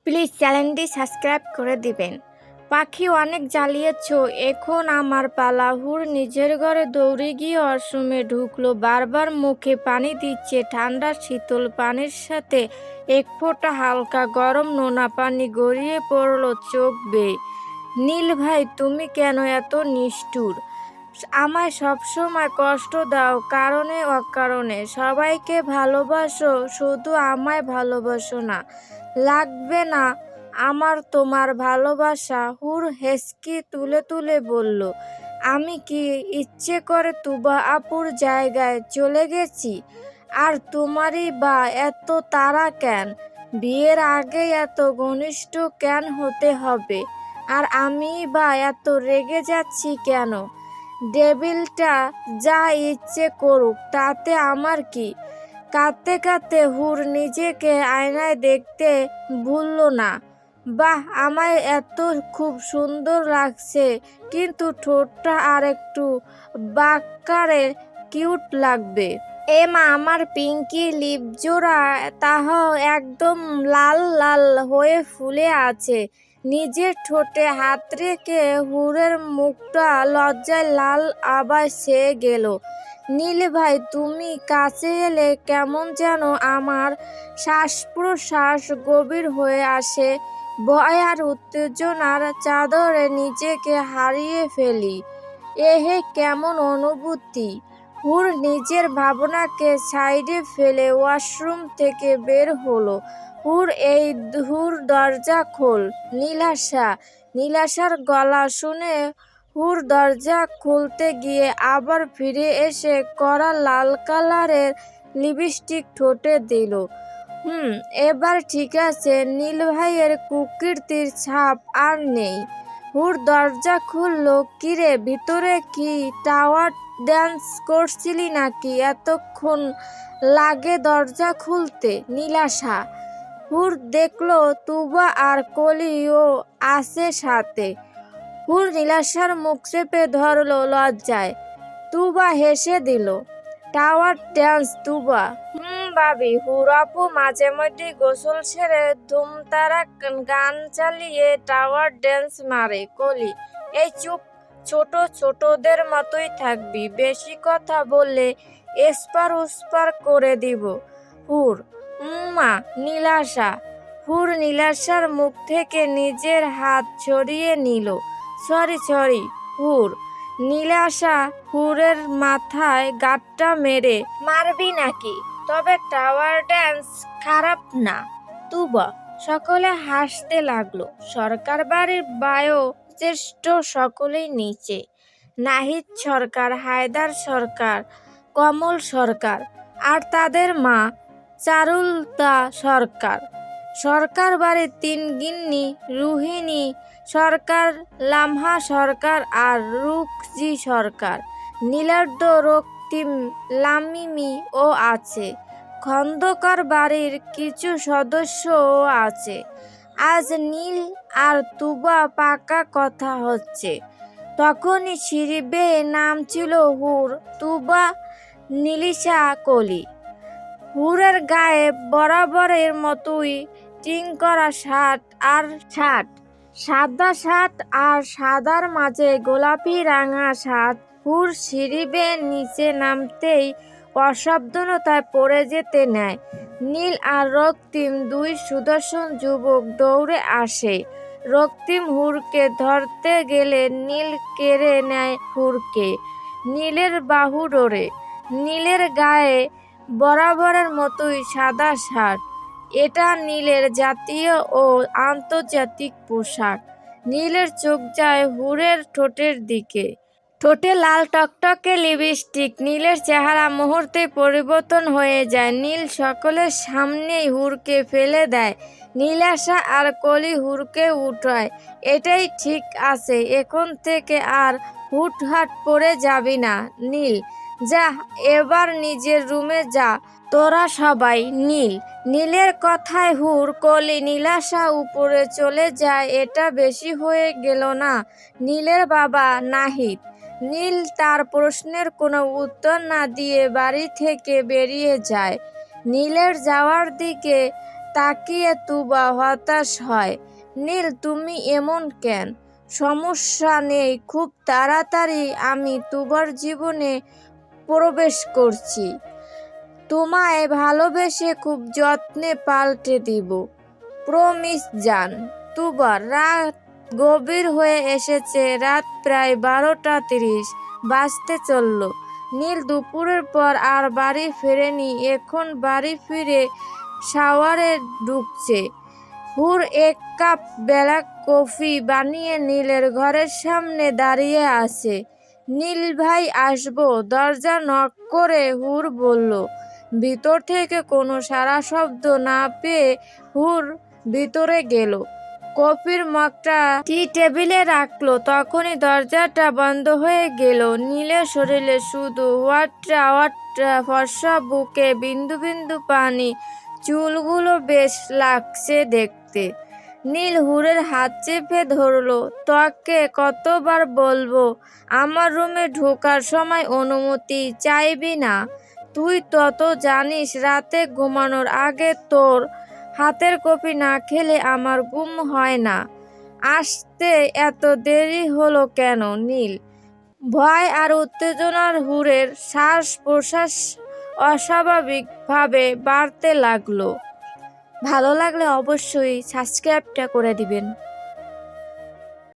Please চ্যানেলটি subscribe করে দিবেন। পাখি অনেক জ্বালিয়েছ, এখন আমার পালা। হুর নিজের ঘরে দৌড়ে গিয়ে ওয়াশরুমে ঢুকলো। বারবার মুখে পানি দিচ্ছে। ঠান্ডা শীতল পানির সাথে এক ফোঁটা হালকা গরম নোনা পানি গড়িয়ে পড়লো চোখ বেয়ে। নীল ভাই, তুমি কেন এত নিষ্ঠুর? আমায় সবসময় কষ্ট দাও কারণে অকারণে। সবাইকে ভালোবাসো, শুধু আমায় ভালোবাসো না। লাগবে না আমার তোমার ভালোবাসা। হুর হেসকি তুলে তুলে বলল, আমি কি ইচ্ছে করে তুবা আপুর জায়গায় চলে গেছি? আর তোমারই বা এত তাড়া কেন? বিয়ের আগে এত ঘনিষ্ঠ কেন হতে হবে? আর আমি বা এত রেগে যাচ্ছি কেন? ডেভিলটা যা ইচ্ছে করুক, তাতে আমার কি? কাঁদতে কাঁদতে হুর নিজেকে আয়নায় দেখতে ভুলল না। বাহ, আমায় এত খুব সুন্দর লাগছে, কিন্তু ঠোঁটটা আর একটু বাঁকারে কিউট লাগবে। মা, আমার পিঙ্কি লিপজোড়া তাহ একদম লাল লাল হয়ে ফুলে আছে। নিজের ঠোঁটে হাত রেখে হুরের মুখটা লজ্জায় লাল আবার ছেয়ে গেল। নীল ভাই, তুমি কাছে এলে কেমন যেন আমার শ্বাস প্রশ্বাস গভীর হয়ে আসে। ভয় আর উত্তেজনার চাদরে নিজেকে হারিয়ে ফেলি। এহে কেমন অনুভূতি! হুর নিজের ভাবনাকে সাইডে ফেলে ওয়াশরুম থেকে বের হলো। হুর দরজা খোল। নীলাশার গলা শুনে হুর দরজা খুলতে গিয়ে আবার ফিরে এসে কড়া লাল কালারের লিপস্টিক ঠোঁটে দিল। এবার ঠিক আছে। নীল ভাইয়ের কুকীর্তির ছাপ আর নেই। হুর দরজা খুলল। কিরে, ভিতরে কি টাওয়ার ড্যান্স করছিলি নাকি? এতক্ষণ লাগে দরজা খুলতে? নীলাশা। হুর দেখলো তুবা আর কলিও আছে সাথে। হুর নীলাশার মুখ চেপে ধরলো লজ্জায়। তুবা হেসে দিল। টাওয়ার ড্যান্স তুবা? ভাবি। হুর আপু মাঝে মধ্যে গোসল সেরে ধুমতারা গান চালিয়ে টাওয়ার ড্যান্স মারে। কলি, এই চুপ, ছোটদের মতোই থাকবি। বেশি কথা বললে এসপার ওসপার করে দিব। হুর, মা, নীলাশা। হুর নীলাশার মুখ থেকে নিজের হাত ছড়িয়ে নিল। সরি হুর। নীলাশা হুরের মাথায় গাঁটটা মেরে, মারবি নাকি? তবে টাওয়ার ড্যান্স খারাপ না তুবা। সকলে হাসতে লাগলো। সরকার বাড়ির বয়োজ্যেষ্ঠ সকলেই নিচে। নাহিদ সরকার, হায়দার সরকার, কমল সরকার আর তাদের মা চারুলতা সরকার। সরকার বাড়ির তিন গিন্নি, রুহিণী সরকার, লামহা সরকার আর রুকজি সরকার। নীলার্দ, রক্তিম, লামিমি ও আছে। খন্দকার বাড়ির কিছু সদস্যও আছে। আজ নীল আর তুবা পাকা কথা হচ্ছে। তখনই সিঁড়ি বেয়ে নামছিল হুর, তুবা, নীলিশা, কলি। হুরের গায়ে বরাবরের মতোই টিং করা শার্ট, সাদা শার্ট আর সাদার মাঝে গোলাপি রাঙা শার্ট। হুর সিঁড়ি বেয়ে নিচে নামতেই অসাবধানতায় পড়ে যেতে নেয়। নীল আর রক্তিম, দুই সুদর্শন যুবক দৌড়ে আসে। রক্তিম হুরকে ধরতে গেলে নীল কেড়ে নেয় হুরকে। নীলের বাহু ডোরে। নীলের গায়ে বরাবরের মতোই সাদা শার্ট। এটা নীলের জাতীয় ও আন্তর্জাতিক পোশাক। নীলের চোখ যায় হুরের ঠোঁটের দিকে। ঠোঁটে লাল টকটকে লিপস্টিক। নীলের চেহারা মুহূর্তে পরিবর্তন হয়ে যায়। নীল সকলের সামনেই হুরকে ফেলে দেয়। নীলাশা আর কলি হুরকে উঠায়। এটাই ঠিক আছে, এখন থেকে আর হুটহাট পড়ে যাবি না। নীল, যা এবার নিজের রুমে যা তোরা সবাই। নীলের কথায় হুর, কলি, নীলাশা উপরে চলে যায়। এটা বেশি হয়ে গেল না? নীলের বাবা নাহিদ। নীল তার প্রশ্নের কোনো উত্তর না দিয়ে বাড়ি থেকে বেরিয়ে যায়। নীলের যাওয়ার দিকে তাকিয়ে তুবা হতাশ হয়। নীল, তুমি এমন কেন? সমস্যা নেই, খুব তাড়াতাড়ি আমি তুবার জীবনে প্রবেশ করছি। তোমায় ভালোবেসে খুব যত্নে পাল্টে দিব। প্রমিস জান। তুবা, রাত গভীর হয়ে এসেছে, রাত প্রায় 12:30 বাজতে চলল। নীল দুপুরের পর আর বাড়ি ফেরেনি, এখন বাড়ি ফিরে শাওয়ারে ঢুকছে। হুর এক কাপ ব্ল্যাক কফি বানিয়ে নীলের ঘরের সামনে দাঁড়িয়ে আছে। নীল ভাই, আসবো? দরজা নক করে হুর বলল। ভিতর থেকে কোনো সাড়া শব্দ না পেয়ে হুর ভিতরে গেল, কফির মগটা টি টেবিলে রাখলো। তখনই দরজাটা বন্ধ হয়ে গেল। নীলের শরীরে শুধু ওয়াট্রা ওয়াট্রা, ফর্সা বুকে বিন্দু বিন্দু পানি, চুলগুলো বেশ লাগছে দেখতে। নীল হুরের হাত চেপে ধরলো। তোকে কতবার বলবো আমার রুমে ঢোকার সময় অনুমতি চাইবি না? তুই তত জানিস, রাতে ঘুমানোর আগে তোর হাতের কফি না খেলে আমার ঘুম হয় না। আসতে এত দেরি হলো কেন? নীল, ভয় আর উত্তেজনার হুরের শ্বাস প্রশ্বাস অস্বাভাবিকভাবে বাড়তে লাগলো। ভালো লাগলে অবশ্যই সাবস্ক্রাইবটা করে দিবেন।